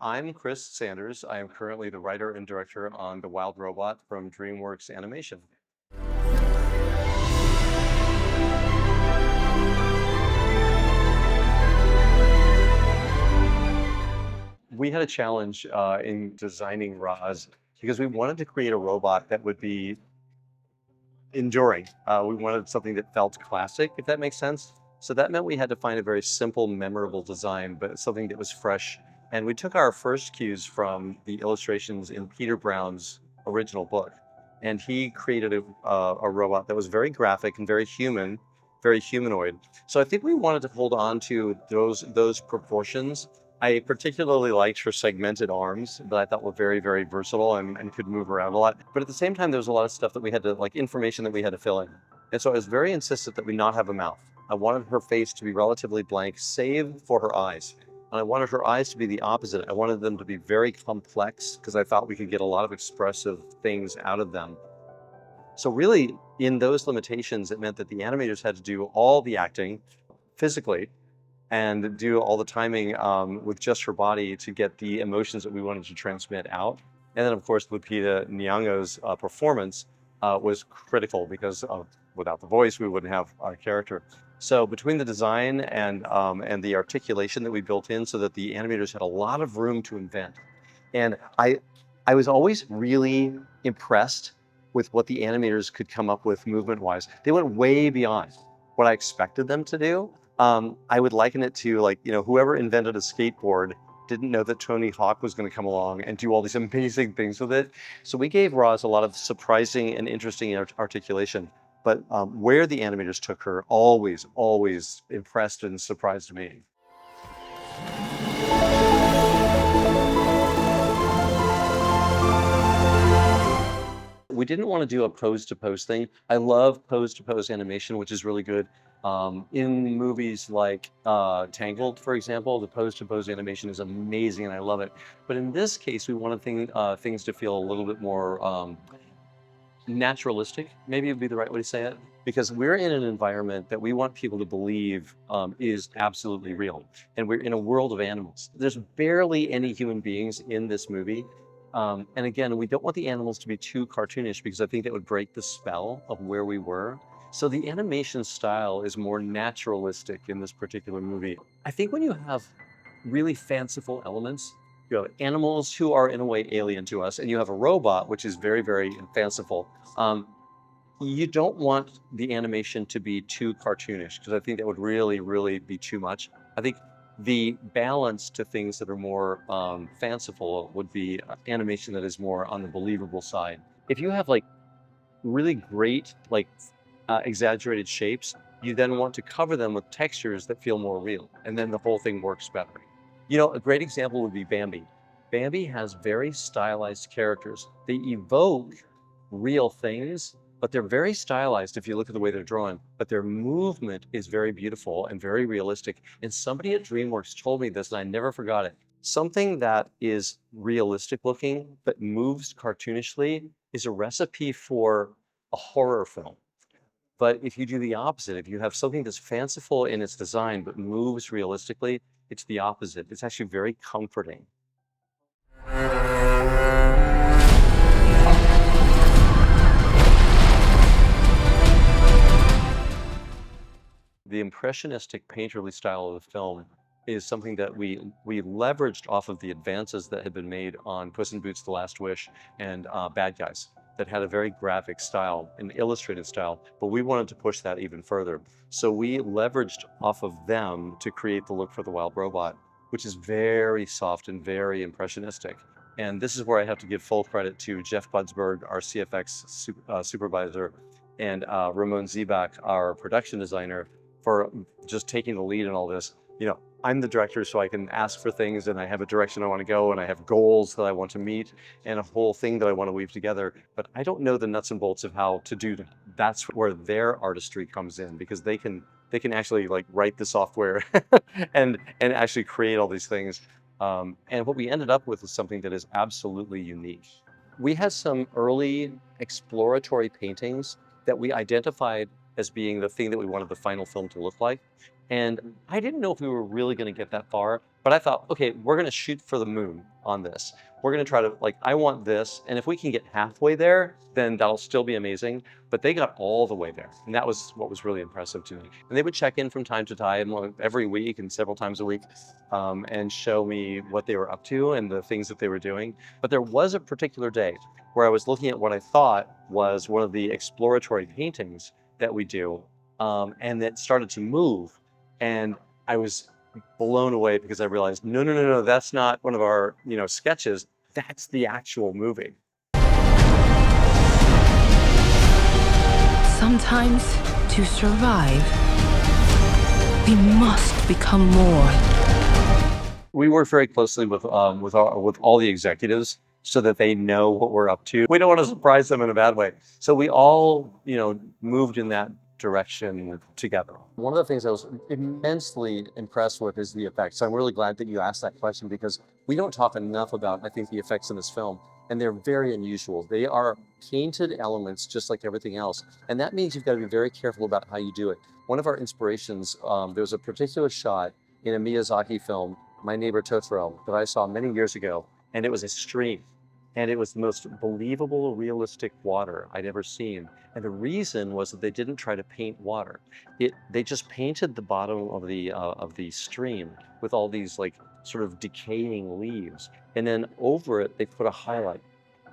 I'm Chris Sanders. I am currently the writer and director on The Wild Robot from DreamWorks Animation. We had a challenge in designing Roz because we wanted to create a robot that would be enduring. We wanted something that felt classic, if that makes sense. So that meant we had to find a very simple, memorable design, but something that was fresh. And we took our first cues from the illustrations in Peter Brown's original book. And he created a robot that was very graphic and very human, very humanoid. So I think we wanted to hold on to those proportions. I particularly liked her segmented arms that I thought were very, very versatile and could move around a lot. But at the same time, there was a lot of stuff that we had to, like information that we had to fill in. And so I was very insistent that we not have a mouth. I wanted her face to be relatively blank, save for her eyes. And I wanted her eyes to be the opposite. I wanted them to be very complex because I thought we could get a lot of expressive things out of them. So really, in those limitations, it meant that the animators had to do all the acting physically and do all the timing with just her body to get the emotions that we wanted to transmit out. And then, of course, Lupita Nyong'o's performance was critical because without the voice, we wouldn't have our character. So between the design and the articulation that we built in, so that the animators had a lot of room to invent. And I was always really impressed with what the animators could come up with movement-wise. They went way beyond what I expected them to do. I would liken it to, like, whoever invented a skateboard didn't know that Tony Hawk was going to come along and do all these amazing things with it. So we gave Roz a lot of surprising and interesting articulation. But where the animators took her always, always impressed and surprised me. We didn't want to do a pose to pose thing. I love pose to pose animation, which is really good. In movies like Tangled, for example, the pose to pose animation is amazing and I love it. But in this case, we wanted things to feel a little bit more naturalistic, maybe would be the right way to say it, because we're in an environment that we want people to believe is absolutely real. And we're in a world of animals. There's barely any human beings in this movie. And again, we don't want the animals to be too cartoonish because I think that would break the spell of where we were. So the animation style is more naturalistic in this particular movie. I think when you have really fanciful elements, you have animals who are in a way alien to us, and you have a robot, which is very, very fanciful. You don't want the animation to be too cartoonish because I think that would really, really be too much. I think the balance to things that are more fanciful would be animation that is more on the believable side. If you have like really great, like exaggerated shapes, you then want to cover them with textures that feel more real, and then the whole thing works better. A great example would be Bambi. Bambi has very stylized characters. They evoke real things, but they're very stylized if you look at the way they're drawn. But their movement is very beautiful and very realistic. And somebody at DreamWorks told me this, and I never forgot it. Something that is realistic looking but moves cartoonishly is a recipe for a horror film. But if you do the opposite, if you have something that's fanciful in its design but moves realistically, it's the opposite. It's actually very comforting. The impressionistic painterly style of the film is something that we leveraged off of the advances that had been made on Puss in Boots: The Last Wish and Bad Guys, that had a very graphic style, an illustrated style, but we wanted to push that even further. So we leveraged off of them to create the look for the Wild Robot, which is very soft and very impressionistic. And this is where I have to give full credit to Jeff Budsberg, our CFX supervisor, and Ramon Zebak, our production designer, for just taking the lead in all this. I'm the director, so I can ask for things, and I have a direction I want to go, and I have goals that I want to meet, and a whole thing that I want to weave together. But I don't know the nuts and bolts of how to do that. That's where their artistry comes in, because they can actually like write the software and actually create all these things. And what we ended up with is something that is absolutely unique. We had some early exploratory paintings that we identified as being the thing that we wanted the final film to look like. And I didn't know if we were really going to get that far, But I thought, okay, we're going to shoot for the moon on this. We're going to try to, like, I want this. And if we can get halfway there, then that'll still be amazing. But they got all the way there. And that was what was really impressive to me. And they would check in from time to time, every week and several times a week, and show me what they were up to and the things that they were doing. But there was a particular day where I was looking at what I thought was one of the exploratory paintings that we do, and it started to move. And I was blown away because I realized, no, no, no, no, that's not one of our, sketches. That's the actual movie. Sometimes, to survive, we must become more. We work very closely with all the executives so that they know what we're up to. We don't want to surprise them in a bad way. So we all, moved in that direction together. One of the things I was immensely impressed with is the effects. So I'm really glad that you asked that question because we don't talk enough about, I think, the effects in this film, and they're very unusual. They are painted elements just like everything else. And that means you've got to be very careful about how you do it. One of our inspirations, there was a particular shot in a Miyazaki film, My Neighbor Totoro, that I saw many years ago, and it was a stream. And it was the most believable, realistic water I'd ever seen. And the reason was that they didn't try to paint water. They just painted the bottom of the stream with all these like sort of decaying leaves. And then over it, they put a highlight.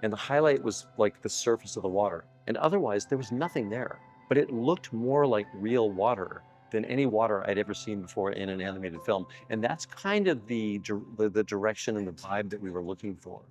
And the highlight was like the surface of the water. And otherwise, there was nothing there. But it looked more like real water than any water I'd ever seen before in an animated film. And that's kind of the direction and the vibe that we were looking for.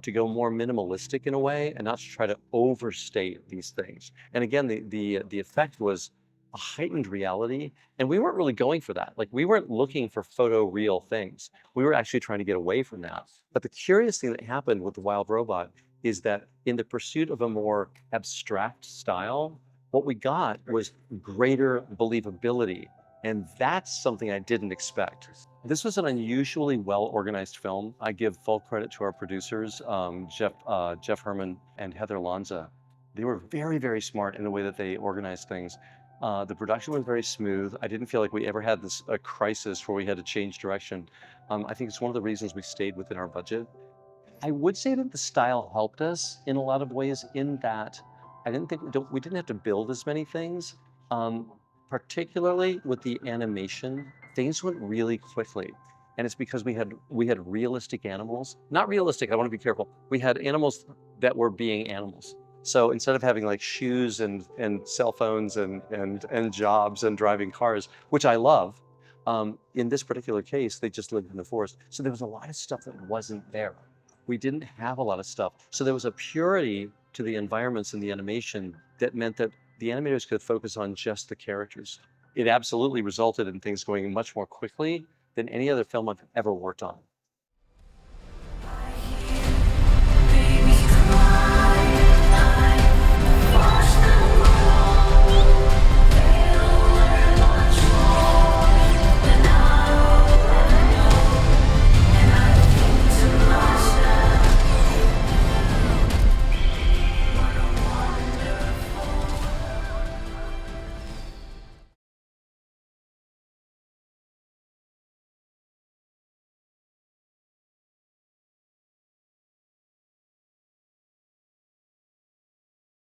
To go more minimalistic in a way and not to try to overstate these things. And again, the effect was a heightened reality, and we weren't really going for that. Like we weren't looking for photoreal things. We were actually trying to get away from that. But the curious thing that happened with the Wild Robot is that in the pursuit of a more abstract style, what we got was greater believability. And that's something I didn't expect. This was an unusually well-organized film. I give full credit to our producers, Jeff Herman and Heather Lanza. They were very, very smart in the way that they organized things. The production was very smooth. I didn't feel like we ever had a crisis where we had to change direction. I think it's one of the reasons we stayed within our budget. I would say that the style helped us in a lot of ways in that I didn't think we didn't have to build as many things. Particularly with the animation, things went really quickly. And it's because we had realistic animals. Not realistic, I want to be careful. We had animals that were being animals. So instead of having like shoes and cell phones and jobs and driving cars, which I love, in this particular case, they just lived in the forest. So there was a lot of stuff that wasn't there. We didn't have a lot of stuff. So there was a purity to the environments and the animation that meant that the animators could focus on just the characters. It absolutely resulted in things going much more quickly than any other film I've ever worked on.